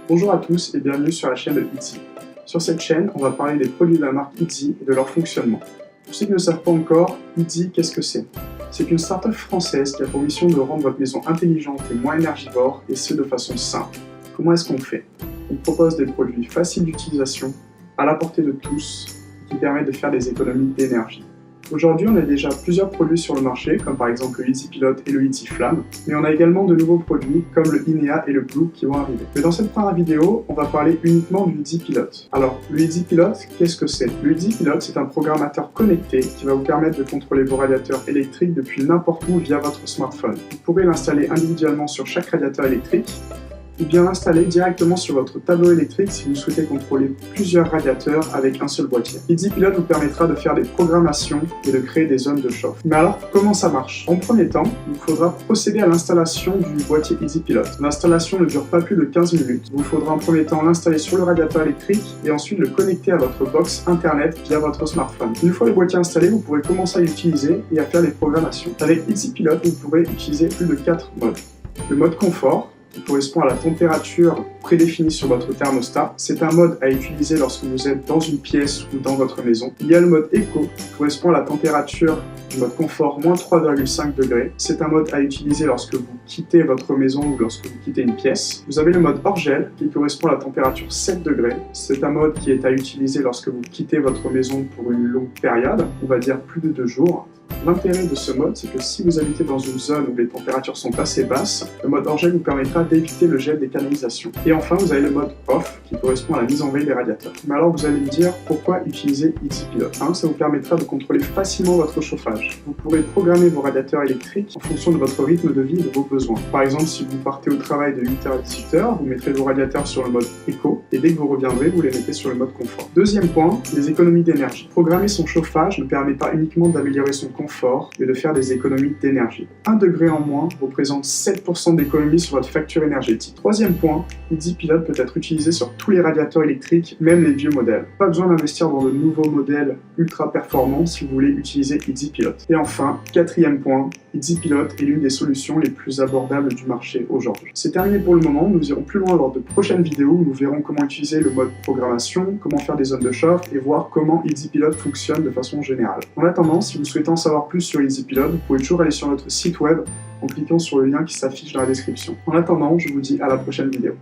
Bonjour à tous et bienvenue sur la chaîne de Eatsy. Sur cette chaîne, on va parler des produits de la marque Eatsy et de leur fonctionnement. Pour ceux qui ne savent pas encore, Eatsy, qu'est-ce que c'est? C'est une start-up française qui a pour mission de rendre votre maison intelligente et moins énergivore, et ce de façon simple. Comment est-ce qu'on fait? On propose des produits faciles d'utilisation, à la portée de tous, qui permettent de faire des économies d'énergie. Aujourd'hui, on a déjà plusieurs produits sur le marché, comme par exemple le Easy Pilot et le Easy Flamme, mais on a également de nouveaux produits comme le Inea et le Blue qui vont arriver. Mais dans cette première vidéo, on va parler uniquement du Easy Pilot. Alors, le Easy Pilot, qu'est-ce que c'est? Le Easy Pilot, c'est un programmateur connecté qui va vous permettre de contrôler vos radiateurs électriques depuis n'importe où via votre smartphone. Vous pourrez l'installer individuellement sur chaque radiateur électrique, ou bien l'installer directement sur votre tableau électrique si vous souhaitez contrôler plusieurs radiateurs avec un seul boîtier. Easy Pilot vous permettra de faire des programmations et de créer des zones de chauffe. Mais alors, comment ça marche? En premier temps, il vous faudra procéder à l'installation du boîtier Easy Pilot. L'installation ne dure pas plus de 15 minutes. Il vous faudra en premier temps l'installer sur le radiateur électrique et ensuite le connecter à votre box internet via votre smartphone. Une fois le boîtier installé, vous pourrez commencer à l'utiliser et à faire des programmations. Avec Easy Pilot, vous pourrez utiliser plus de 4 modes. Le mode confort, qui correspond à la température prédéfinie sur votre thermostat. C'est un mode à utiliser lorsque vous êtes dans une pièce ou dans votre maison. Il y a le mode éco, qui correspond à la température du mode confort moins 3,5 degrés. C'est un mode à utiliser lorsque vous quittez votre maison ou lorsque vous quittez une pièce. Vous avez le mode hors gel, qui correspond à la température 7 degrés. C'est un mode qui est à utiliser lorsque vous quittez votre maison pour une longue période, on va dire plus de 2 jours. L'intérêt de ce mode, c'est que si vous habitez dans une zone où les températures sont assez basses, le mode hors gel vous permettra d'éviter le gel des canalisations. Et enfin, vous avez le mode off, qui correspond à la mise en veille des radiateurs. Mais alors, vous allez me dire, pourquoi utiliser Easy Pilot? Ça vous permettra de contrôler facilement votre chauffage. Vous pourrez programmer vos radiateurs électriques en fonction de votre rythme de vie et de vos besoins. Par exemple, si vous partez au travail de 8h à 18h, vous mettrez vos radiateurs sur le mode éco, et dès que vous reviendrez, vous les mettez sur le mode confort. Deuxième point, les économies d'énergie. Programmer son chauffage ne permet pas uniquement d'améliorer son confort, mais de faire des économies d'énergie. 1 degré en moins représente 7% d'économie sur votre facture énergétique. Troisième point, Easy Pilot peut être utilisé sur tous les radiateurs électriques, même les vieux modèles. Pas besoin d'investir dans de nouveaux modèles ultra performants si vous voulez utiliser Easy Pilot. Et enfin, quatrième point, Easy Pilot est l'une des solutions les plus abordables du marché aujourd'hui. C'est terminé pour le moment, nous irons plus loin lors de prochaines vidéos où nous verrons comment utiliser le mode programmation, comment faire des zones de chauffe et voir comment Easy Pilot fonctionne de façon générale. En attendant, si vous souhaitez en savoir plus sur Easy Pilot, vous pouvez toujours aller sur notre site web en cliquant sur le lien qui s'affiche dans la description. En attendant, je vous dis à la prochaine vidéo.